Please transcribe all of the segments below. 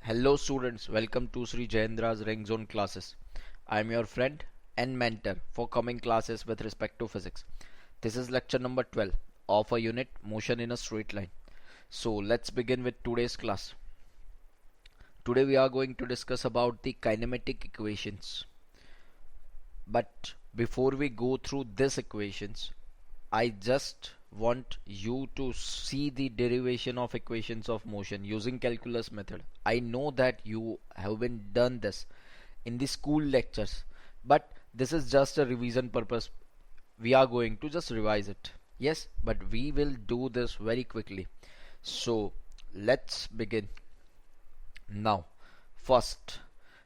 Hello students, welcome to Sri Jayendra's Ring Zone classes. I am your friend and mentor for coming classes with respect to physics. This is lecture number 12 of a unit motion in a straight line. So let's begin with today's class. Today we are going to discuss about the kinematic equations. But before we go through these equations, I just want you to see the derivation of equations of motion using calculus method. I know that you have been done this in the school lectures, but this is just a revision purpose. We are going to just revise it. Yes, but we will do this very quickly. So let's begin now. First,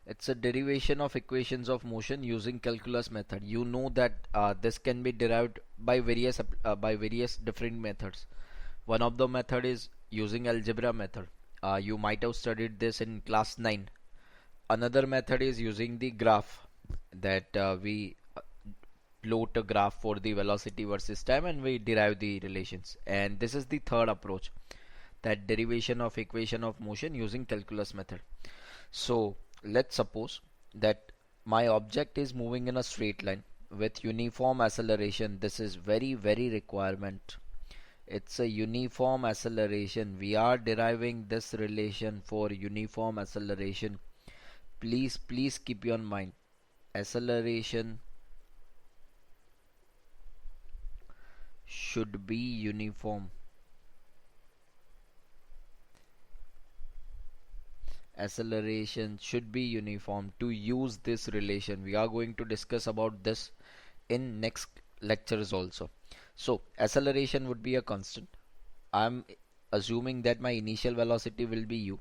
it's a derivation of equations of motion using calculus method. You know that this can be derived by various different methods. One of the method is using algebra method. You might have studied this in class 9. Another method is using the graph, that we plot a graph for the velocity versus time and we derive the relations. And this is the third approach, that derivation of equation of motion using calculus method. So let's suppose that my object is moving in a straight line with uniform acceleration. This is very requirement. It's a uniform acceleration. We are deriving this relation for uniform acceleration. Please keep in mind, acceleration should be uniform. Acceleration should be uniform to use this relation. We are going to discuss about this in next lectures also. So acceleration would be a constant. I'm assuming that my initial velocity will be u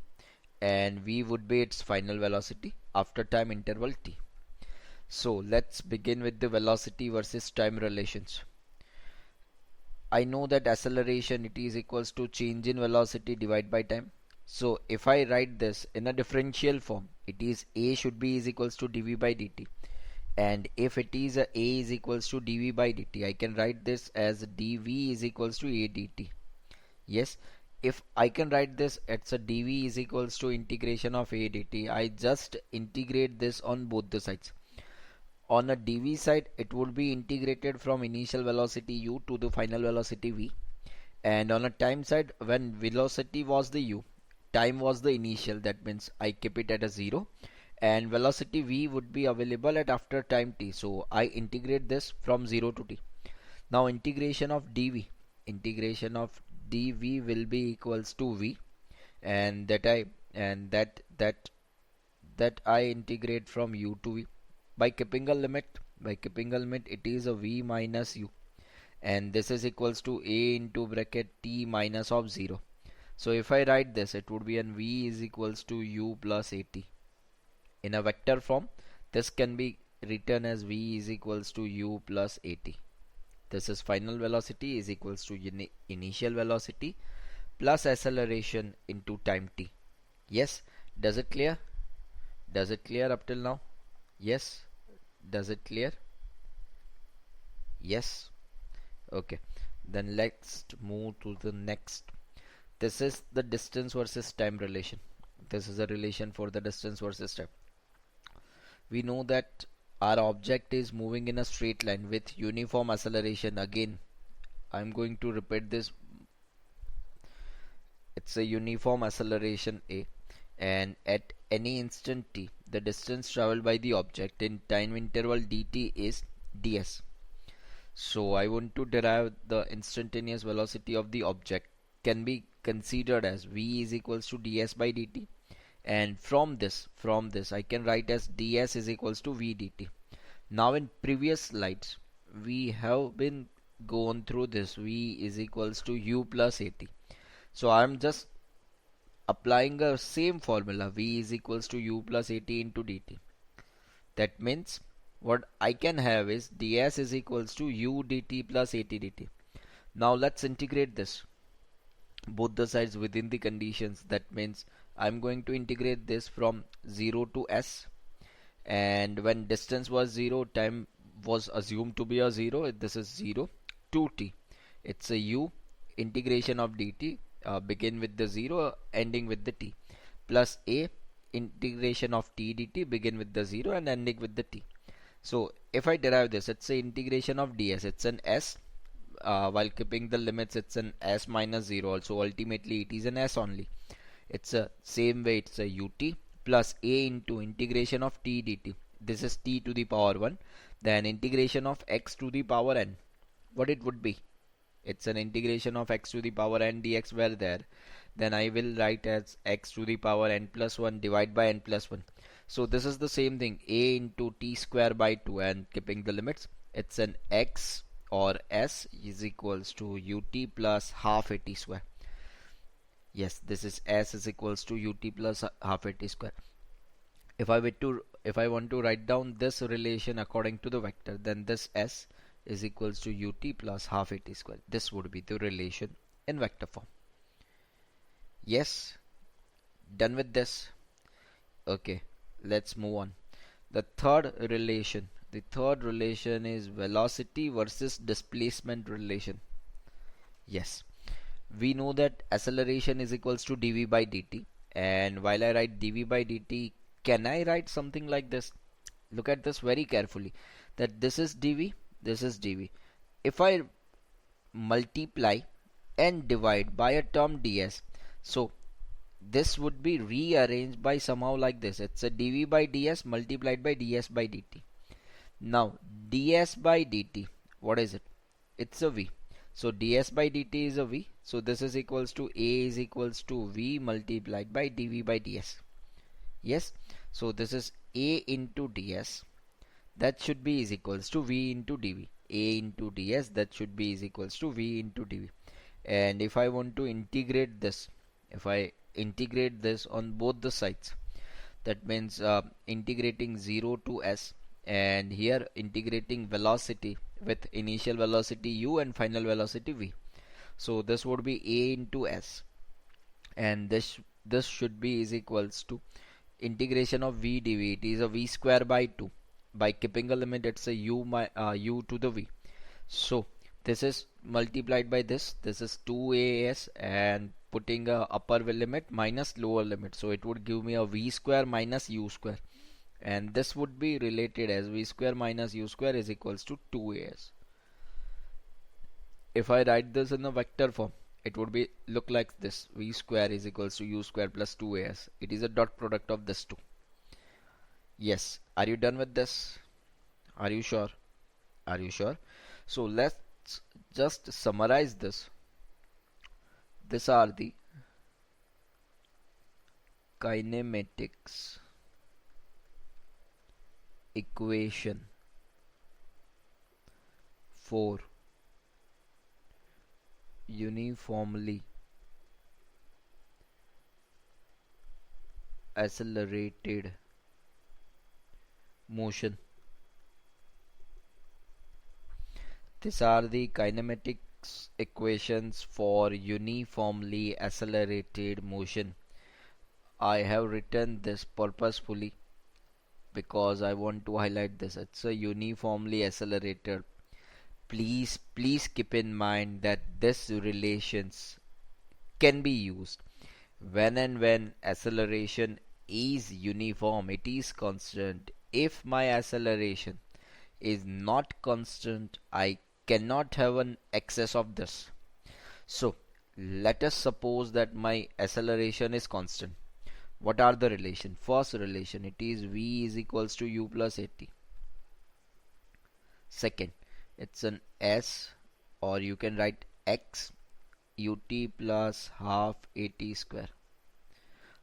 and v would be its final velocity after time interval t. So let's begin with the velocity versus time relations. I know that acceleration, it is equals to change in velocity divided by time. So if I write this in a differential form, it is a should be is equals to dv by dt. And if it is a is equals to dv by dt, I can write this as dv is equals to a dt. Yes, if I can write this, it's a dv is equals to integration of a dt. I just integrate this on both the sides. On a dv side, it would be integrated from initial velocity u to the final velocity v. And on a time side, when velocity was the u, time was the initial, that means I keep it at a 0, and velocity v would be available at after time t, so I integrate this from 0 to t. Now integration of dv will be equals to v, and that I integrate from u to v by keeping a limit. It is a v minus u, and this is equals to a into bracket t minus of 0. So if I write this, it would be an v is equals to u plus at. In a vector form, this can be written as v is equals to u plus at. This is final velocity is equals to initial velocity plus acceleration into time t. Yes, does it clear? Does it clear up till now? Yes, does it clear? Yes. Okay, then let's move to the next. This is the distance versus time relation. This is a relation for the distance versus time. We know that our object is moving in a straight line with uniform acceleration. Again, I'm going to repeat this. It's a uniform acceleration a, and at any instant t, the distance traveled by the object in time interval dt is ds. So I want to derive the instantaneous velocity of the object, can be considered as v is equals to ds by dt, and from this I can write as ds is equals to v dt. Now in previous slides we have been gone through this, v is equals to u plus at. So I'm just applying a same formula, v is equals to u plus at into dt. That means what I can have is ds is equals to u dt plus at dt. Now let's integrate this both the sides within the conditions. That means I'm going to integrate this from 0 to s, and when distance was 0, time was assumed to be a 0. This is 0 to t. It's a u integration of dt, begin with the 0 ending with the t, plus a integration of t dt begin with the 0 and ending with the t. So if I derive this, it's a integration of ds, it's an s, while keeping the limits it's an s minus 0 also, ultimately it is an s only. It's a same way, it's a ut plus a into integration of t dt. This is t to the power 1, then integration of x to the power n. What it would be? It's an integration of x to the power n dx were there. Then I will write as x to the power n plus 1 divide by n plus 1. So this is the same thing, a into t square by 2, and keeping the limits, it's an x or s is equals to ut plus half a t square. Yes, this is s is equals to ut plus half a t square. If I want to write down this relation according to the vector, then this s is equals to ut plus half a t square. This would be the relation in vector form. Yes, done with this. Okay, let's move on. The third relation is velocity versus displacement relation. Yes, we know that acceleration is equals to dv by dt, and while I write dv by dt, can I write something like this? Look at this very carefully, that this is dv, this is dv. If I multiply and divide by a term ds, so this would be rearranged by somehow like this. It's a dv by ds multiplied by ds by dt. Now ds by dt, what is it? It's a v. So ds by dt is a v. So this is equals to a is equals to v multiplied by dv by ds. Yes. So this is a into ds. That should be is equals to v into dv. A into ds, that should be is equals to v into dv. And if I want to integrate this, if I integrate this on both the sides, that means integrating 0 to s, and here integrating velocity with initial velocity u and final velocity v. So this would be a into s, and this should be is equals to integration of v dv. It is a v square by 2. By keeping a limit, it's a u to the v. So this is multiplied by this. This is 2as, and putting a upper limit minus lower limit. So it would give me a v square minus u square. And this would be related as v square minus u square is equals to 2as. If I write this in a vector form, it would be look like this. V square is equals to u square plus 2as. It is a dot product of this two. Yes. Are you done with this? Are you sure? Are you sure? So let's just summarize this. These are the kinematics equation for uniformly accelerated motion. These are the kinematics equations for uniformly accelerated motion. I have written this purposefully because I want to highlight this. It's a uniformly accelerated. Please keep in mind that this relations can be used when acceleration is uniform, it is constant. If my acceleration is not constant, I cannot have an excess of this. So let us suppose that my acceleration is constant. What are the relation? First relation, it is v is equals to u plus at. Second, it's an s, or you can write x ut plus half at square.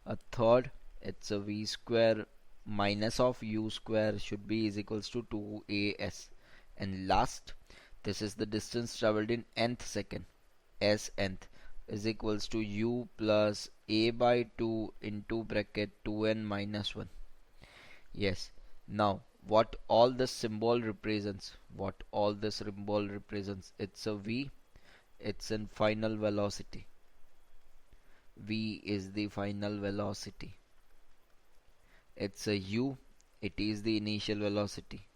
A third, it's a v square minus of u square should be is equals to 2as. And last, this is the distance traveled in nth second. S nth is equals to u plus a by 2 into bracket 2n minus 1. Yes. Now what all this symbol represents? It's a v, it's in final velocity. V is the final velocity. It's a u, it is the initial velocity.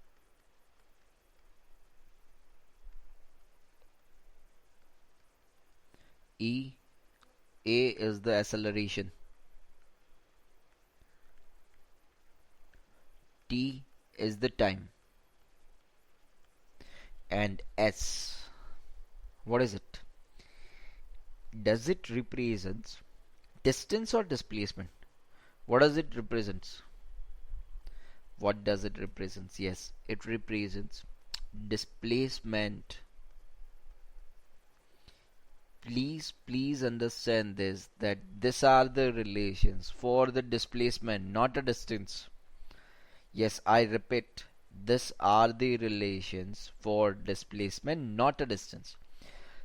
E, a is the acceleration. T is the time, and S, what is it? Does it represent distance or displacement? What does it represent? What does it represent? Yes, it represents displacement. Please understand this, that these are the relations for the displacement, not a distance. Yes, I repeat, these are the relations for displacement, not a distance.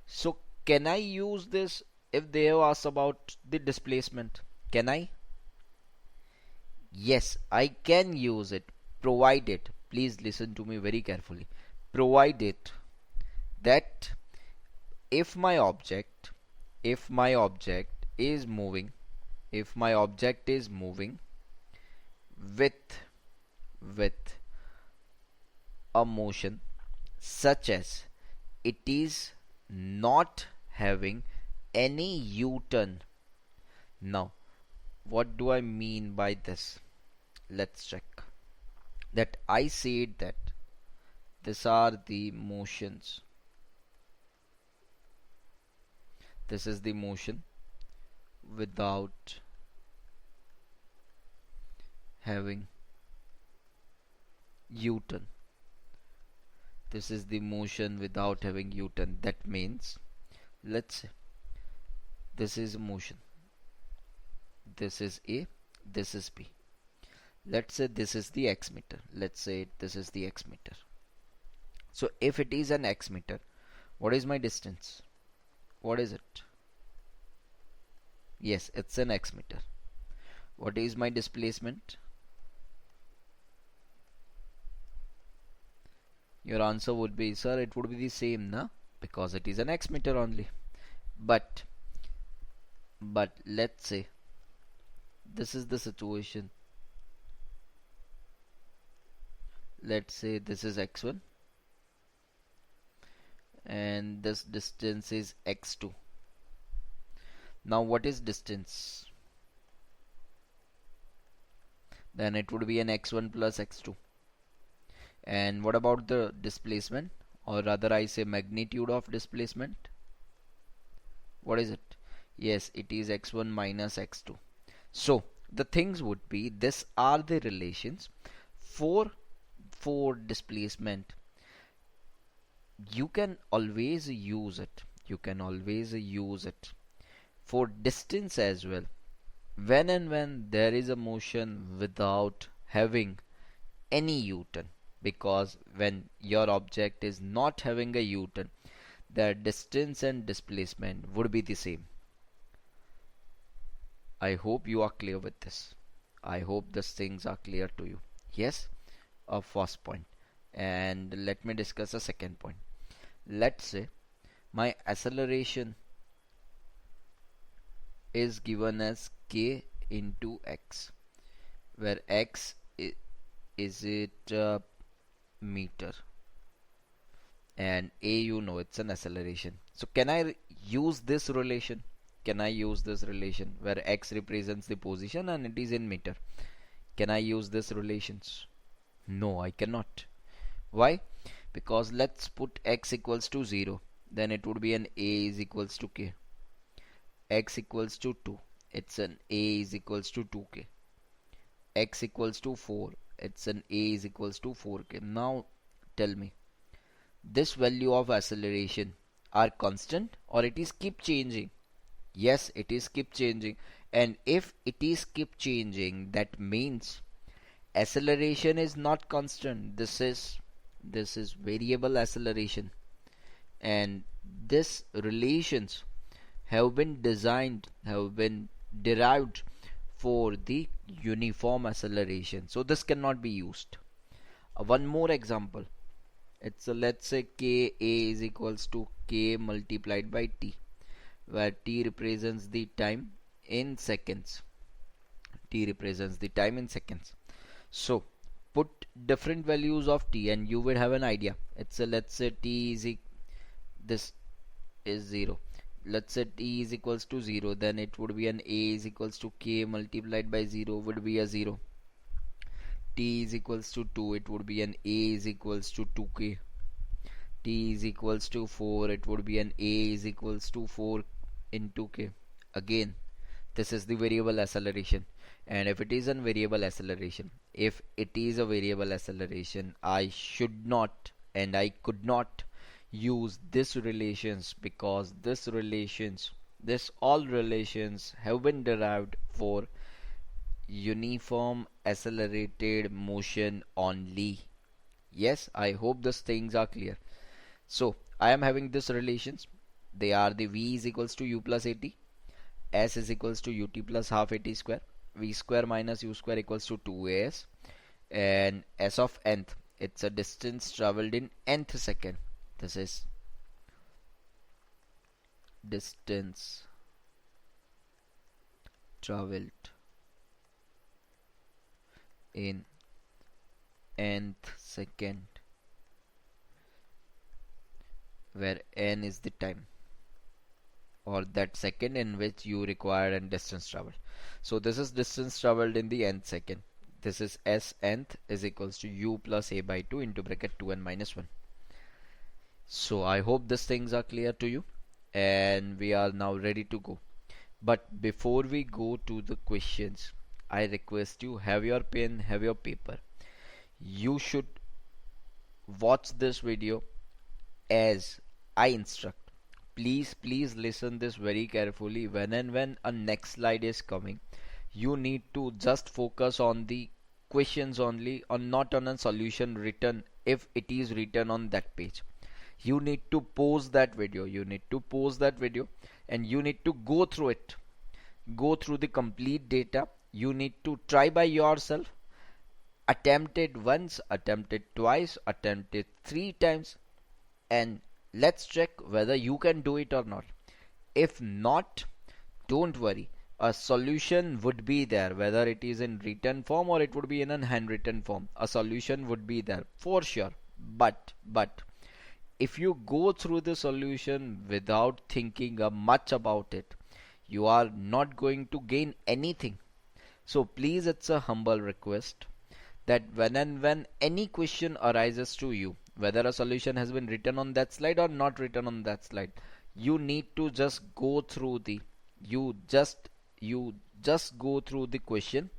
So can I use this if they have asked about the displacement? Can I? Yes, I can use it, provided, please listen to me very carefully, provided that if my object if my object is moving if my object is moving with with a motion such as it is not having any U-turn. Now, what do I mean by this? Let's check. That I said that these are the motions. This is the motion without having U-turn. This is the motion without having U-turn. That means, let's say this is motion. This is A, this is B. Let's say this is the X meter. Let's say this is the X meter. So if it is an X meter, what is my distance? What is it? Yes, it's an X meter. What is my displacement? Your answer would be, sir, it would be the same, na? Because it is an X meter only. But let's say this is the situation. Let's say this is x1 and this distance is x2. Now what is distance? Then it would be an x1 plus x2. And what about the displacement, or rather I say magnitude of displacement? What is it? Yes, it is x1 minus x2. So the things would be, these are the relations for displacement. You can always use it. You can always use it for distance as well. When there is a motion without having any U-turn, because when your object is not having a U-turn, the distance and displacement would be the same. I hope you are clear with this. I hope these things are clear to you. Yes, a first point. And let me discuss a second point. Let's say my acceleration is given as k into x, where x is it meter and a, you know, it's an acceleration. So can I use this relation? Can I use this relation where x represents the position and it is in meter? Can I use this relations? No, I cannot. Why? Because let's put x equals to 0, then it would be an a is equals to k. X equals to 2, it's an a is equals to 2k. X equals to 4, it's an a is equals to 4k. Now tell me, this value of acceleration are constant or it is keep changing? Yes, it is keep changing. And if it is keep changing, that means acceleration is not constant. This is variable acceleration, and this relations have been derived for the uniform acceleration. So this cannot be used. One more example. It's let's say k a is equals to k multiplied by t, where t represents the time in seconds. T represents the time in seconds. So put different values of t and you will have an idea. It's a, let's say t is this is 0. Let's say t is equals to 0, then it would be an a is equals to k multiplied by 0 would be a 0. T t is equals to 2, it would be an a is equals to 2k. T is equals to 4, it would be an a is equals to 4 into k. Again, this is the variable acceleration, and if it is a variable acceleration, I should not and I could not use this relations, because this all relations have been derived for uniform accelerated motion only. Yes, I hope these things are clear. So I am having these relations. They are the v is equals to u plus at, s is equals to ut plus half at square, v square minus u square equals to 2as, and s of nth, it's a distance traveled in nth second. This is distance traveled in nth second, where n is the time or that second in which you require and distance traveled. So this is distance traveled in the nth second. This is s nth is equals to u plus a by 2 into bracket 2n minus 1. So I hope these things are clear to you, and we are now ready to go. But before we go to the questions, I request you, have your pen, have your paper. You should watch this video as I instruct. Please listen this very carefully. When a next slide is coming, you need to just focus on the questions only, or not on a solution written if it is written on that page. You need to pause that video, and you need to go through it, go through the complete data. You need to try by yourself, attempt it once, attempt it twice, attempt it 3 times, and let's check whether you can do it or not. If not, don't worry, a solution would be there, whether it is in written form or it would be in a handwritten form. A solution would be there for sure. But if you go through the solution without thinking much about it, you are not going to gain anything. So please, it's a humble request that when any question arises to you, whether a solution has been written on that slide or not written on that slide, you need to just go through the go through the question,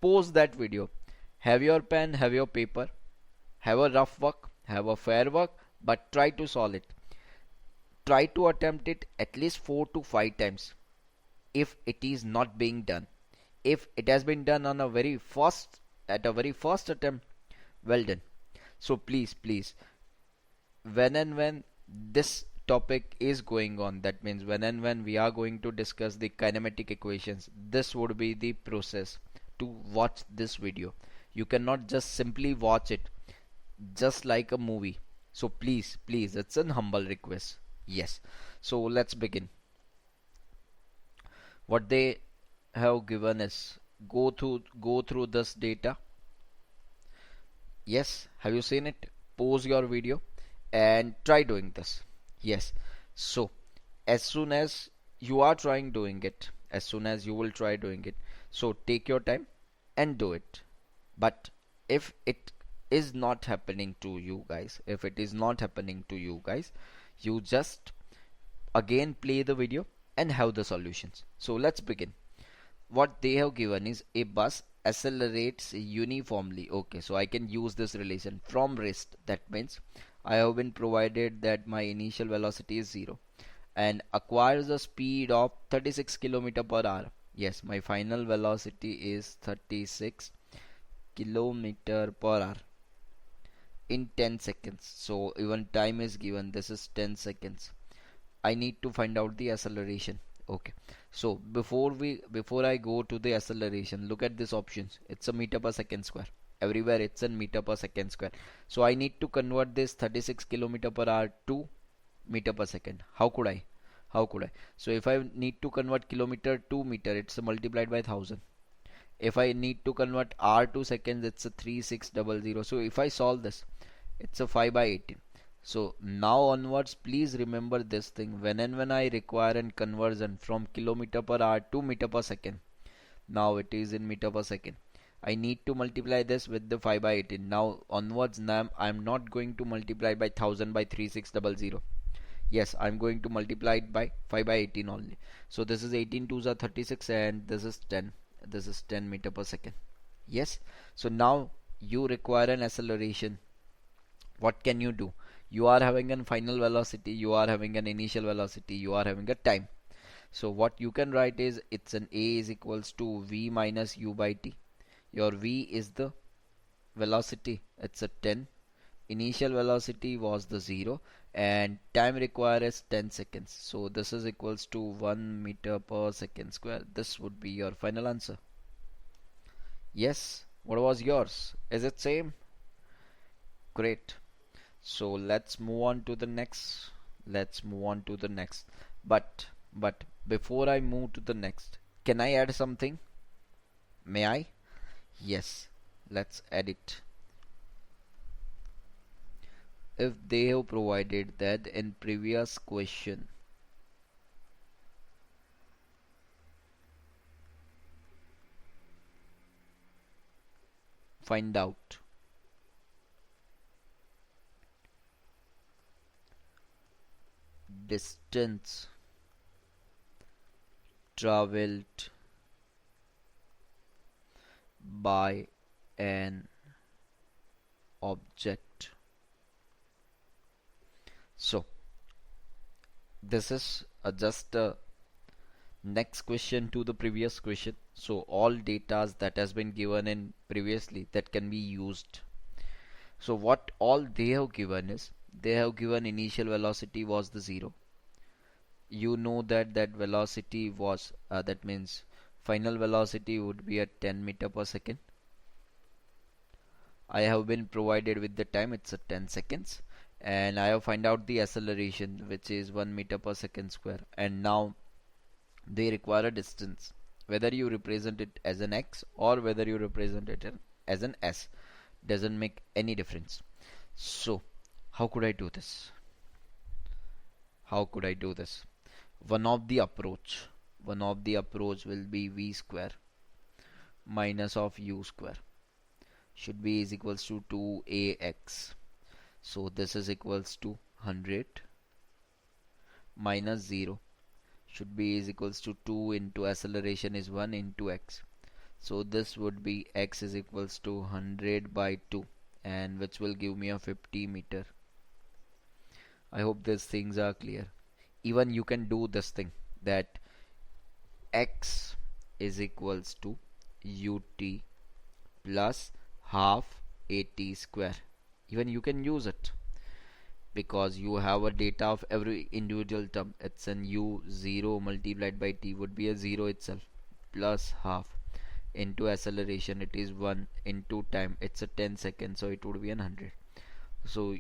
pause that video, have your pen, have your paper, have a rough work, have a fair work, but try to solve it. Try to attempt it at least 4 to 5 times. If it is not being done, if it has been done on a very first attempt, well done. So please, when this topic is going on, that means when we are going to discuss the kinematic equations, this would be the process to watch this video. You cannot just simply watch it just like a movie. So please, it's an humble request. Yes. So let's begin. What they have given is, go through this data. Yes, have you seen it? Pause your video and try doing this. Yes. So as soon as you are trying doing it, as soon as you will try doing it, so take your time and do it. But if it is not happening to you guys, you just again play the video and have the solutions. So let's begin. What they have given is, a bus accelerates uniformly. Okay, so I can use this relation from rest. That means I have been provided that my initial velocity is 0 and acquires a speed of 36 km per hour. Yes, my final velocity is 36 km per hour in 10 seconds. So even time is given, this is 10 seconds. I need to find out the acceleration. Okay, so before I go to the acceleration, look at these options. It's a meter per second square. Everywhere it's in meter per second square. So I need to convert this 36 km per hour to meter per second. How could I? So if I need to convert kilometer to meter, it's multiplied by 1000. If I need to convert hour to seconds, it's a 3600. So if I solve this, it's a 5 by 18. So now onwards, please remember this thing. When I require a conversion from kilometer per hour to meter per second, now it is in meter per second, I need to multiply this with the 5 by 18. Now onwards, now I'm not going to multiply by 1000 by 3600. Yes, I'm going to multiply it by 5 by 18 only. So this is 18 twos are 36 and this is 10. This is 10 meter per second. Yes. So now you require an acceleration. What can you do? You are having a final velocity, you are having an initial velocity, you are having a time. So what you can write is it's an A is equals to V minus U by T. Your V is the velocity, it's a 10. Initial velocity was the 0 and time required is 10 seconds. So this is equals to 1 meter per second square. This would be your final answer. Yes, what was yours? Is it same? Great. So let's move on to the next. Let's move on to the next. But before I move to the next, can I add something? May I? Yes. Let's add it. If they have provided that in previous question, find out distance traveled by an object. So this is just a next question to the previous question. So all data that has been given in previously that can be used. So what all they have given is they have given initial velocity was the 0. You know that that velocity was that means final velocity would be at 10 meter per second. I have been provided with the time, it's a 10 seconds, and I have find out the acceleration which is 1 meter per second square. And now they require a distance, whether you represent it as an x or whether you represent it as an s, doesn't make any difference. So how could I do this? How could I do this? One of the approach will be v square minus of u square should be is equals to 2ax. So this is equals to 100 minus 0 should be is equals to 2 into acceleration is 1 into x. So this would be x is equals to 100 by 2, and which will give me a 50 meter. I hope these things are clear. Even you can do this thing that x is equals to ut plus half at square. Even you can use it because you have a data of every individual term. It's an u0 multiplied by t would be a 0 itself plus half into acceleration it is 1 into time it's a 10 seconds, so it would be 100. So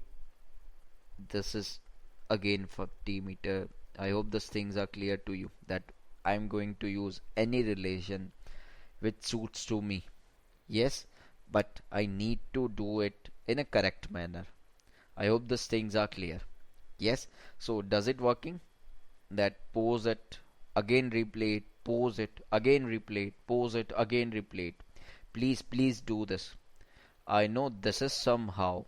this is again 50 meter. I hope these things are clear to you that I'm going to use any relation which suits to me. Yes, but I need to do it in a correct manner. I hope these things are clear. Yes, so does it working? That pause it, again replay it, pause it, again replay it, pause it, again replay it. Please do this. I know this is somehow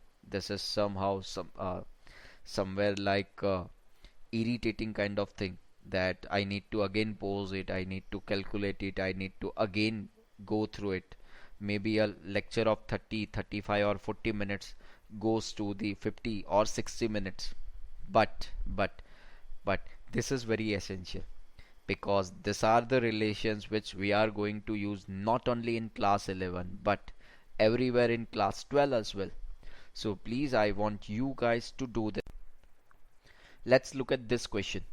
somewhere like irritating kind of thing that I need to again pause it, I need to calculate it, I need to again go through it. Maybe a lecture of 30, 35 or 40 minutes goes to the 50 or 60 minutes. But this is very essential because these are the relations which we are going to use not only in class 11 but everywhere in class 12 as well. So please, I want you guys to do this. Let's look at this question,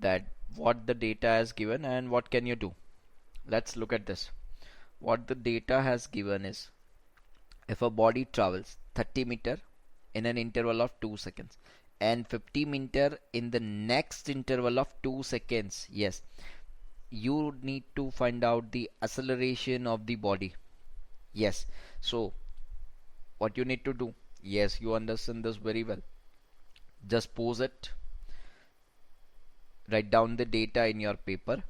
that what the data has given and what can you do. Let's look at this. What the data has given is if a body travels 30 meter in an interval of 2 seconds and 50 meter in the next interval of 2 seconds, yes, you need to find out the acceleration of the body. Yes, so what you need to do, yes, you understand this very well. Just pause it, write down the data in your paper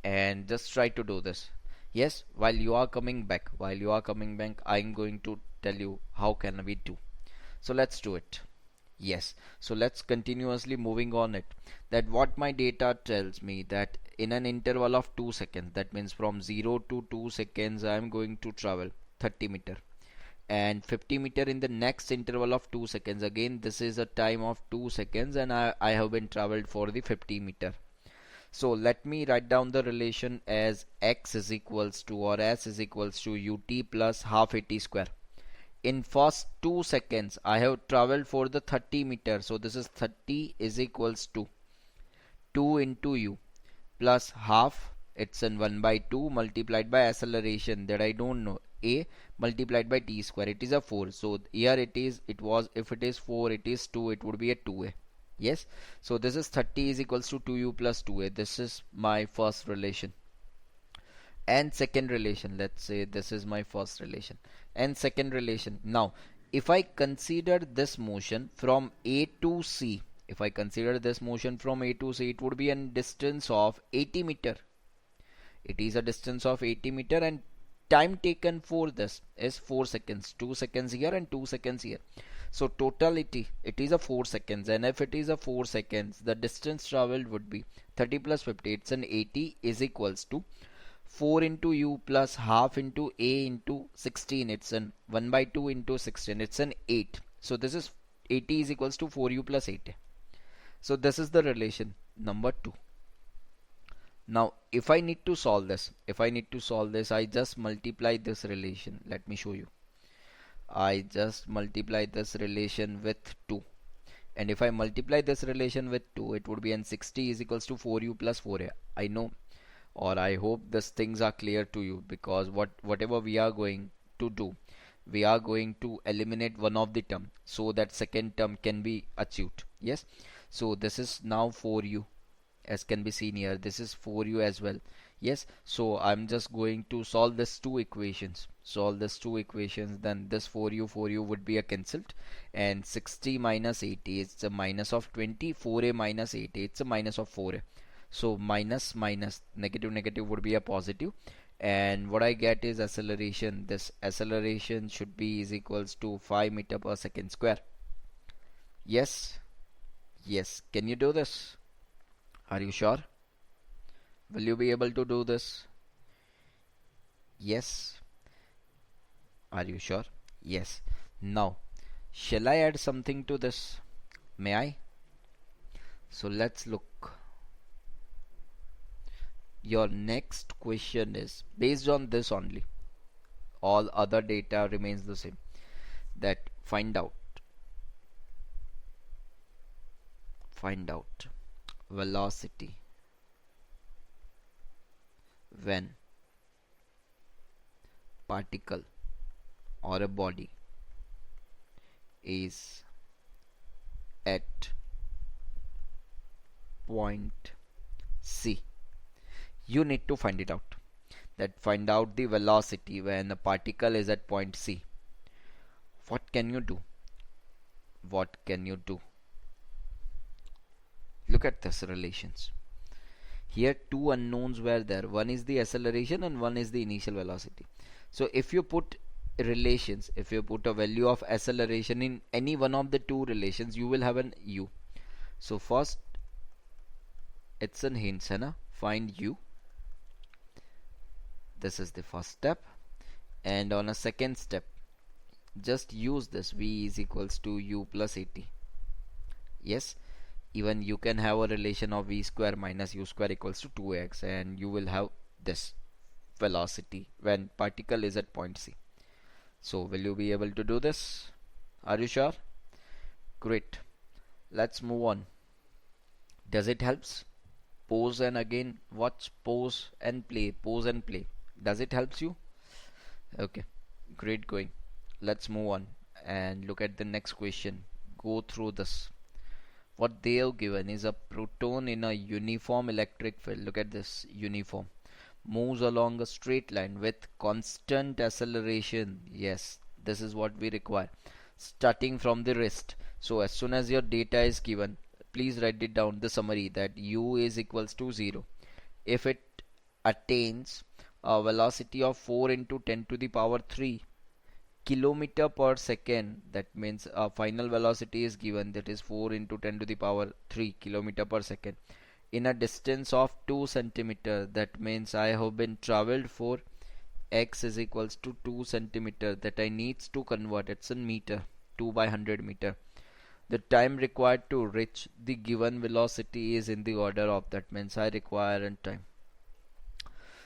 and just try to do this. Yes, while you are coming back, I'm going to tell you how can we do. So let's do it. Yes, so let's continuously moving on it. That what my data tells me that in an interval of 2 seconds, that means from 0 to 2 seconds, I am going to travel 30 meter, and 50 meter in the next interval of 2 seconds. Again, this is a time of 2 seconds, and I have been traveled for the 50 meter. So let me write down the relation as x is equals to, or s is equals to ut plus half at square. In first 2 seconds I have traveled for the 30 meter, so this is 30 is equals to 2 into u plus half, it's in 1 by 2 multiplied by acceleration that I don't know, a multiplied by t square, it is a 4. So here it was, if it is 4 it is 2, it would be a 2a. Yes, so this is 30 is equals to 2u plus 2a. This is my first relation. And second relation, let's say this is my first relation and second relation. Now if I consider this motion from A to C, if I consider this motion from A to C, it would be a distance of 80 meter. It is a distance of 80 meter, and time taken for this is 4 seconds. 2 seconds here and 2 seconds here. So totality, it is a 4 seconds, and if it is a 4 seconds, the distance traveled would be 30 plus 50, it's an 80 is equals to 4 into u plus half into a into 16, it's an 1 by 2 into 16, it's an 8. So this is 80 is equals to 4u plus 8. So this is the relation number 2. Now if I need to solve this, I just multiply this relation. Let me show you. I just multiply this relation with 2, and if I multiply this relation with 2, it would be n 60 is equals to 4u plus 4a. I know, or I hope these things are clear to you, because whatever we are going to do, we are going to eliminate one of the term so that second term can be achieved. Yes, so this is now 4u, as can be seen here, this is 4u as well. Yes, so I'm just going to solve this two equations, then this 4u would be a cancelled, and 60 minus 80, it's a minus of 20, 4a minus 80, it's a minus of 4a. So minus minus, negative negative would be a positive, and what I get is acceleration. This acceleration should be is equals to 5 meter per second square. Yes, yes, can you do this? Are you sure? Will you be able to do this? Yes. Are you sure? Yes. Now shall I add something to this? May I? So let's look. Your next question is based on this only. All other data remains the same. That find out velocity when particle or a body is at point C. You need to find it out. That find out the velocity when a particle is at point C. What can you do? What can you do? Look at this relations. Here two unknowns were there. One is the acceleration and one is the initial velocity. So if you put relations, if you put a value of acceleration in any one of the two relations, you will have an u. So first it's an hint, hai na? Find u. This is the first step, and on a second step just use this v is equals to u plus 80. Yes, even you can have a relation of v square minus u square equals to 2x, and you will have this velocity when particle is at point C. So will you be able to do this? Are you sure? Great. Let's move on. Does it helps? Pause and again watch, pause and play, pause and play. Does it helps you? Okay, great going. Let's move on and look at the next question. Go through this. What they have given is a proton in a uniform electric field. Look at this, uniform. Moves along a straight line with constant acceleration. Yes, this is what we require. Starting from the wrist. So as soon as your data is given, please write it down, the summary, that u is equals to 0 if it attains a velocity of 4 into 10 to the power 3 kilometer per second. That means a final velocity is given, that is 4 into 10 to the power 3 kilometer per second in a distance of 2 centimeter. That means I have been traveled for x is equals to 2 centimeter, that I needs to convert, it's in meter, 2 by 100 meter. The time required to reach the given velocity is in the order of, that means I require in time.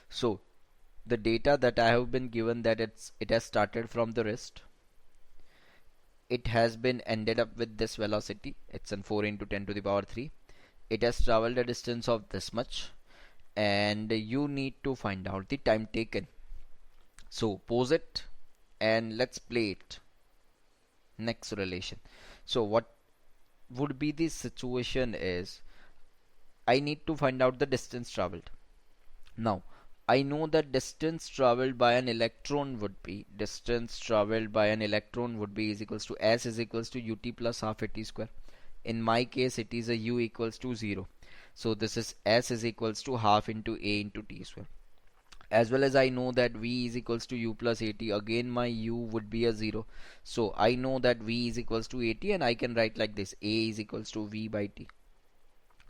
So the data that I have been given, that it has started from the wrist, it has been ended up with this velocity, it's in 4 into 10 to the power 3, it has traveled a distance of this much, and you need to find out the time taken. So pause it and let's play it. Next relation. So what would be the situation is, I need to find out the distance traveled. Now I know that distance traveled by an electron would be, is equals to s is equals to ut plus half at square. In my case it is a u equals to 0, so this is s is equals to half into a into t square. As well as I know that v is equals to u plus at, again my u would be a 0, so I know that v is equals to at, and I can write like this, a is equals to v by t.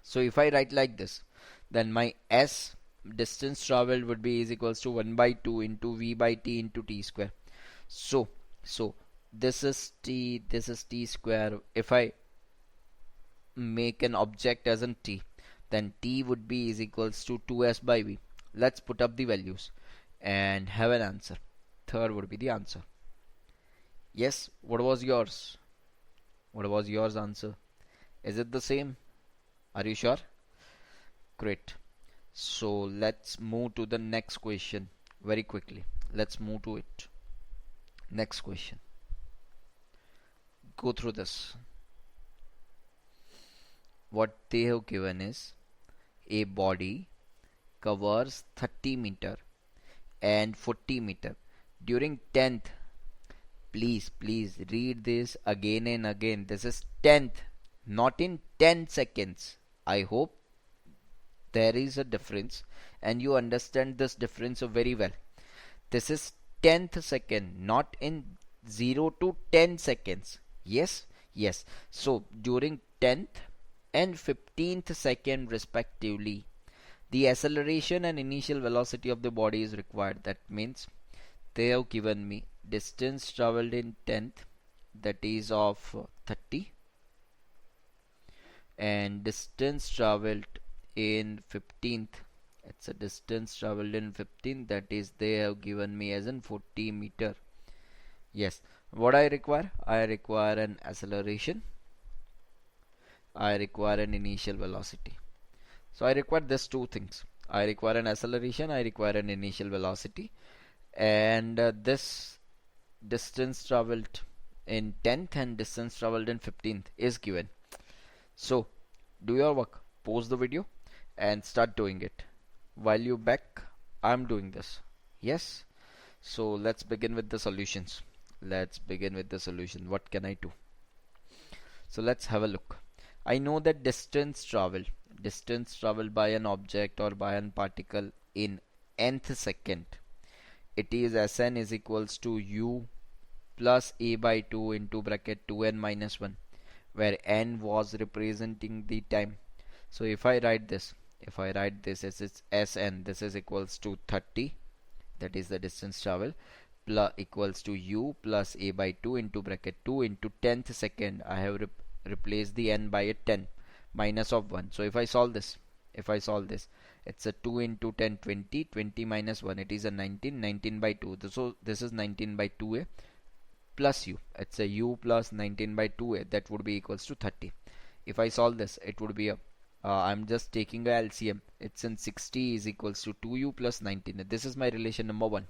So if I write like this, then my s, distance traveled, would be is equals to 1 by 2 into v by t into t square. So this is t square. If I make an object as in t, then t would be is equals to 2s by v. Let's put up the values and have an answer. Third would be the answer. Yes, what was yours? What was yours answer? Is it the same? Are you sure? Great. So let's move to the next question very quickly. Let's move to it. Next question. Go through this. What they have given is, a body covers 30 meter and 40 meter during 10th. Please read this again and again. This is 10th, not in 10 seconds. I hope there is a difference and you understand this difference very well. This is 10th second, not in 0 to 10 seconds. Yes. So during 10th and 15th second respectively, the acceleration and initial velocity of the body is required. That means they have given me distance traveled in 10th, that is of 30, and distance traveled in 15th, it's a distance traveled in 15th, that is they have given me as in 40 meter. Yes, what I require? I require an acceleration, I require an initial velocity. So I require these two things. I require an acceleration, I require an initial velocity, and this distance traveled in 10th and distance traveled in 15th is given. So do your work, pause the video and start doing it. While you back, I'm doing this. Yes. So let's begin with the solutions. What can I do? So let's have a look. I know that distance traveled by an object or by an particle in nth second, it is Sn is equals to u plus a by 2 into bracket 2n minus 1, where n was representing the time. So if I write this as it's Sn, this is equals to 30, that is the distance travel, plus equals to u plus a by 2 into bracket 2 into 10th second. I have replaced the n by a 10 minus of 1. So if I solve this, it's a 2 into 10, 20, 20 minus 1, it is a 19, 19 by 2. So this is 19 by 2a plus u, it's a u plus 19 by 2a, that would be equals to 30. If I solve this, it would be a I'm just taking a LCM, it's in 60 is equals to 2u plus 19. This is my relation number 1.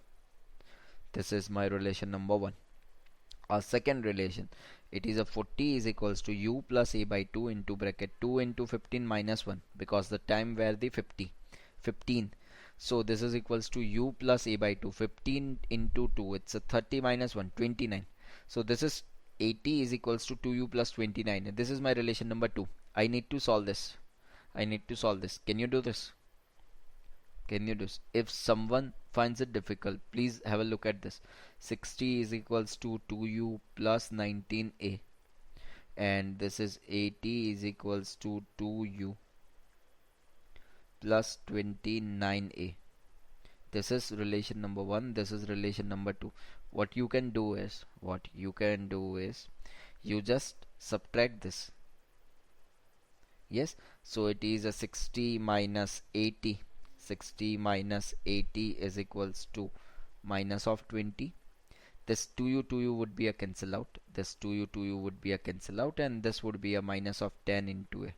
Our second relation, it is a 40 is equals to u plus a by 2 into bracket 2 into 15 minus 1, because the time were the 15. So this is equals to u plus a by 2, 15 into 2, it's a 30 minus 1, 29. So this is 80 is equals to 2u plus 29. This is my relation number 2. I need to solve this. Can you do this? If someone finds it difficult, please have a look at this. 60 is equals to 2u plus 19a, and this is 80 is equals to 2u plus 29a. This is relation number 1, this is relation number 2. What you can do is you just subtract this. Yes, so it is a 60 minus 80. 60 minus 80 is equals to minus of 20. This 2u would be a cancel out. This 2u would be a cancel out, and this would be a minus of 10 into a.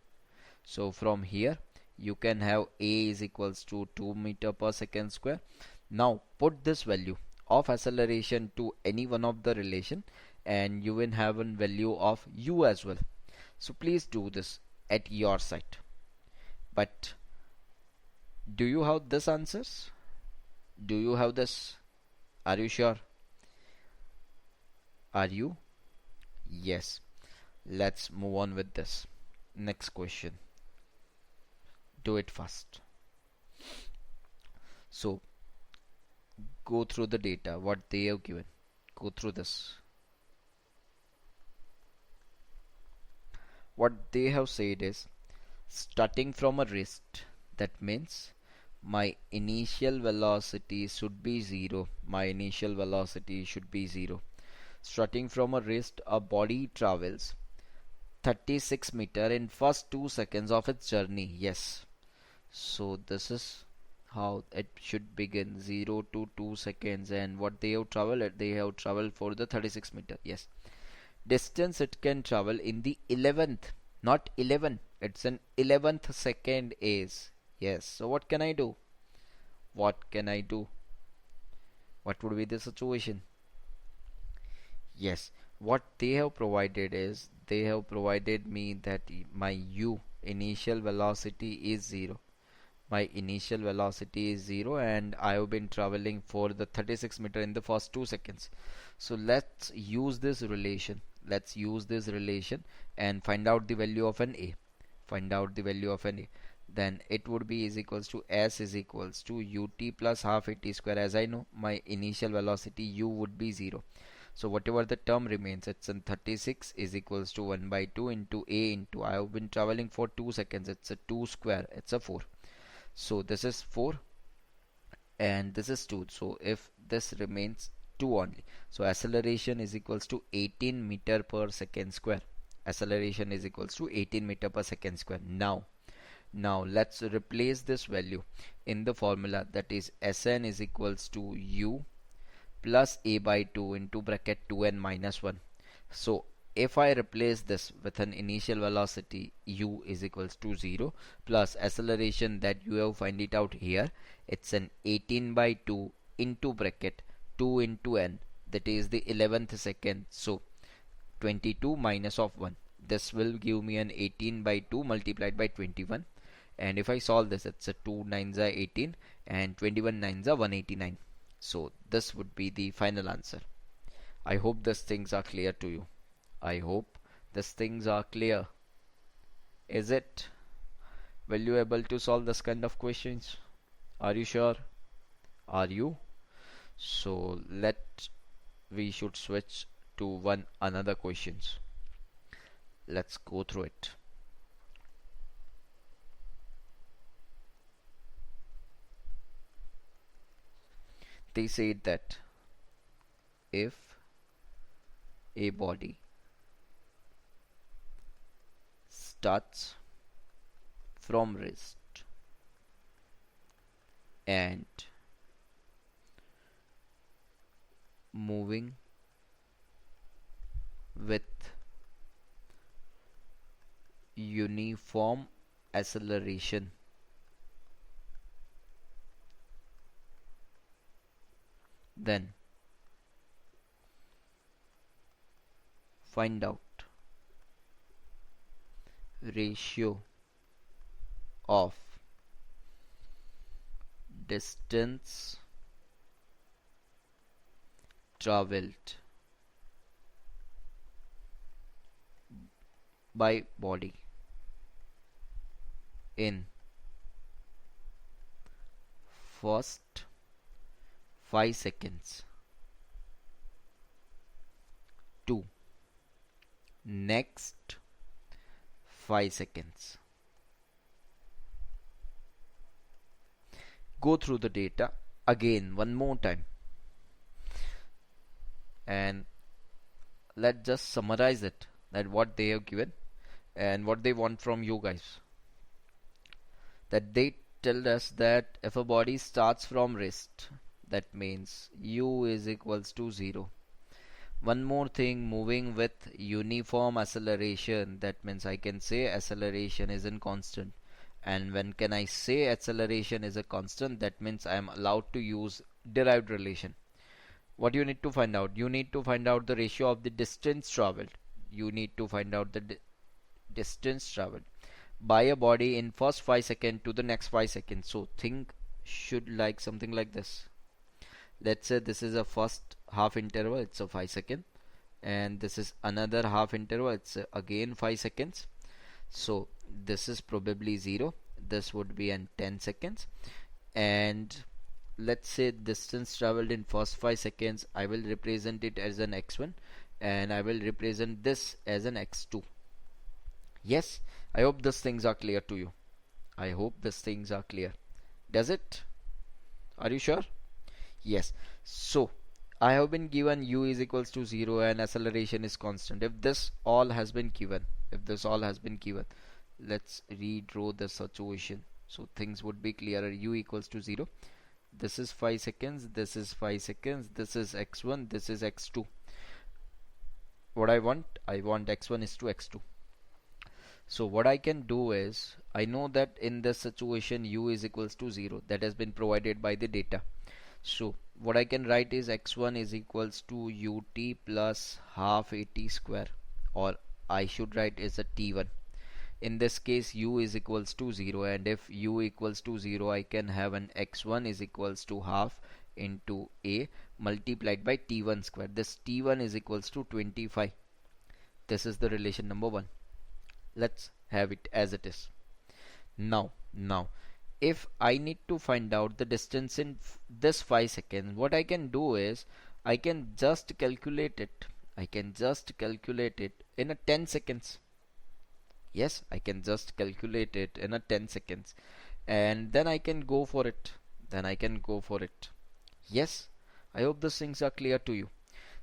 So from here you can have a is equals to 2 meter per second square. Now put this value of acceleration to any one of the relation, and you will have a value of u as well. So please do this at your site. But do you have this answers? Do you have this? Are you sure? Are you? Yes. Let's move on with this. Next question. Do it fast. So go through the data, what they have given. Go through this. What they have said is, starting from a rest, that means my initial velocity should be 0. My initial velocity should be 0. Starting from a rest, a body travels 36 meter in first 2 seconds of its journey. Yes. So this is how it should begin, 0 to 2 seconds, and what they have traveled for the 36 meter. Yes. Distance it can travel in the 11th, not 11, it's an 11th second is. Yes. So what can I do? What can I do? What would be the situation? Yes, what they have provided is, they have provided me that my u initial velocity is 0. My initial velocity is 0, and I have been traveling for the 36 meter in the first 2 seconds. So let's use this relation. Let's use this relation and find out the value of an a. Find out the value of an a. Then it would be is equals to s is equals to ut plus half at square. As I know, my initial velocity u would be 0. So whatever the term remains, it's in 36 is equals to 1 by 2 into a into, I have been traveling for 2 seconds. It's a 2 square. It's a 4. So this is 4 and this is 2. So if this remains 2 only, so acceleration is equals to 18 meter per second square. Acceleration is equals to 18 meter per second square. Now let's replace this value in the formula, that is Sn is equals to u plus a by 2 into bracket 2n minus 1. So if I replace this with an initial velocity u is equals to 0 plus acceleration that you have find it out here, it's an 18 by 2 into bracket 2 into n, that is the 11th second. So 22 minus of 1, this will give me an 18 by 2 multiplied by 21, and if I solve this, it's a 2 9s are 18 and 21 9s are 189. So this would be the final answer. I hope these things are clear to you. I hope these things are clear. Is it? Will you able to solve this kind of questions? Are you sure? Are you? So we should switch to one another questions. Let's go through it. They said that if a body starts from rest and moving with uniform acceleration, then find out ratio of distance traveled by body in first 5 seconds to next 5 seconds. Go through the data again one more time, and let's just summarize it, that what they have given and what they want from you guys. That they tell us that if a body starts from rest, that means u is equals to 0. One more thing, moving with uniform acceleration, that means I can say acceleration is in constant. And when can I say acceleration is a constant? That means I am allowed to use derived relation. What you need to find out? You need to find out the ratio of the distance traveled. You need to find out the distance traveled by a body in first 5 seconds to the next 5 seconds. So think should like something like this. Let's say this is a first half interval, it's a 5 second, and this is another half interval, it's again 5 seconds. So this is probably 0, this would be in 10 seconds, and let's say distance traveled in first 5 seconds, I will represent it as an x1 and I will represent this as an x2. Yes, I hope these things are clear to you. I hope these things are clear. Does it? Are you sure? Yes. So I have been given u is equals to 0 and acceleration is constant. If this all has been given, let's redraw the situation so things would be clearer. U equals to 0. This is 5 seconds, this is 5 seconds, this is x1, this is x2. What I want x1 is to x2. So what I can do is, I know that in this situation u is equals to 0, that has been provided by the data. So what I can write is x1 is equals to ut plus half at square, or I should write is a t1. In this case u is equals to 0, and if u equals to 0 I can have an x1 is equals to half into a multiplied by t1 square. This t1 is equals to 25. This is the relation number 1. Let's have it as it is. Now if I need to find out the distance in this 5 seconds, what I can do is I can just calculate it. In a 10 seconds. Yes, I can just calculate it in a 10 seconds, and then I can go for it. Yes, I hope these things are clear to you.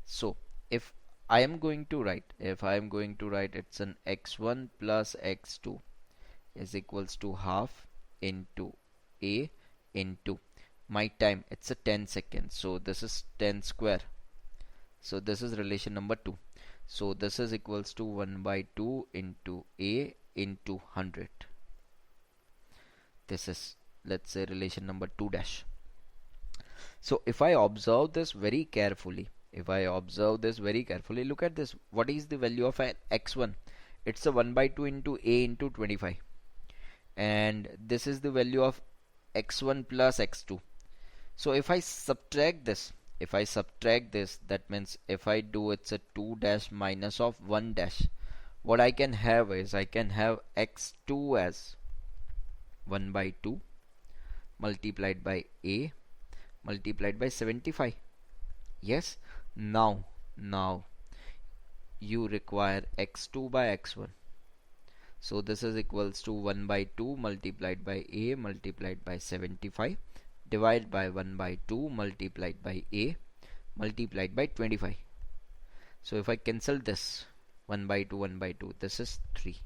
So if I am going to write, it's an x1 plus x2 is equals to half into a into my time, it's a 10 seconds, so this is 10 square. So this is relation number 2. So this is equals to 1 by 2 into a into 100. This is, let's say, relation number 2 dash. So if I observe this very carefully, look at this. What is the value of an x1? It's a 1 by 2 into a into 25. And this is the value of x1 plus x2. So if I subtract this, that means if I do, it's a 2 dash minus of 1 dash. What I can have is, I can have x2 as 1 by 2 multiplied by a multiplied by 75. Yes, now you require x2 by x1. So this is equals to 1 by 2 multiplied by a multiplied by 75 divided by 1 by 2 multiplied by a multiplied by 25. So if I cancel this 1 by 2, this is 3.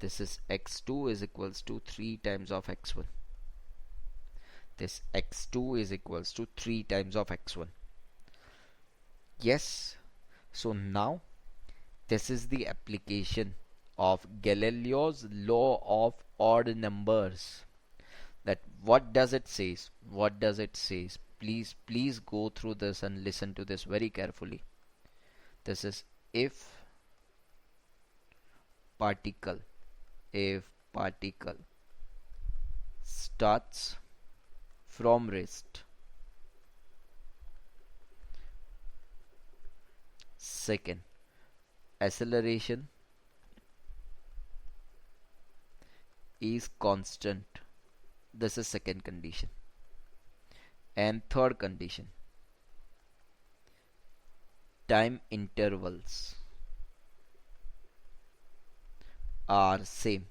This is x2 is equals to 3 times of x1. This x2 is equals to 3 times of x1. Yes. So now this is the application of Galileo's law of odd numbers. That what does it says? Please go through this and listen to this very carefully. This is if particle starts from rest, second, acceleration is constant. This is second condition. And third condition, time intervals are same.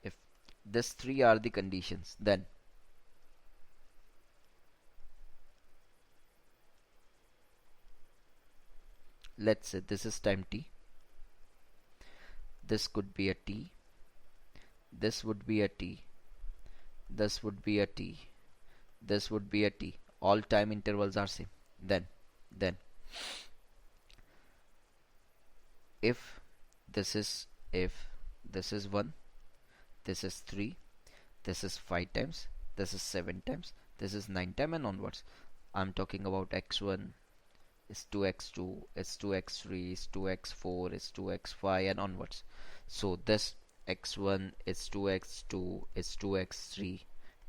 If these three are the conditions, then let's say this is time t, this could be a t, this would be a t, this would be a t, this would be a t. All time intervals are same. Then if this is if this is 1, this is 3, this is 5 times, this is 7 times, this is 9 times and onwards. I'm talking about x1 is 2x2 is 2x3 is 2x4 is 2x5 and onwards. So this x1 is 2x2 is 2x3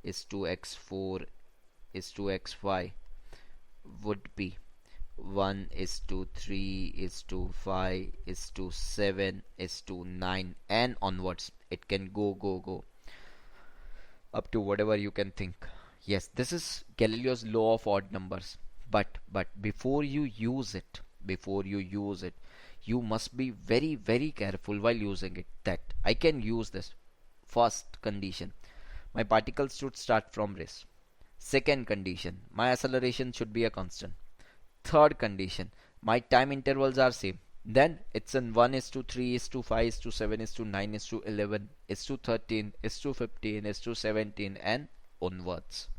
is 2x4 is 2x5 would be 1 is to 3 is to 5 is to 7 is to 9 and onwards. It can go up to whatever you can think. Yes, this is Galileo's law of odd numbers. But before you use it, you must be very careful while using it. That I can use this. First condition, my particles should start from rest. Second condition, my acceleration should be a constant. Third condition, my time intervals are same. Then it's in 1 is to 3 is to 5 is to 7 is to 9 is to 11 is to 13 is to 15 is to 17 and onwards.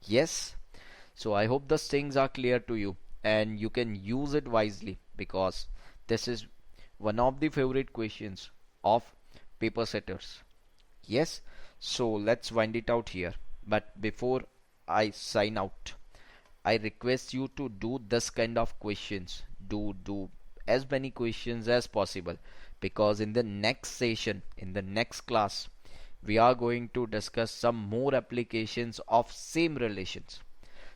Yes, so I hope those things are clear to you and you can use it wisely, because this is one of the favorite questions of paper setters. Yes, so let's wind it out here. But before I sign out, I request you to do this kind of questions. Do as many questions as possible, because in the next session, in the next class, we are going to discuss some more applications of same relations.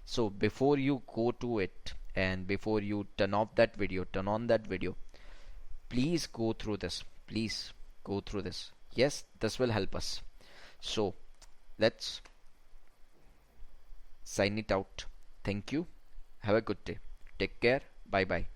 So before you go to it and before you turn on that video, please go through this. Please go through this. Yes, this will help us. So let's sign it out. Thank you. Have a good day. Take care. Bye bye.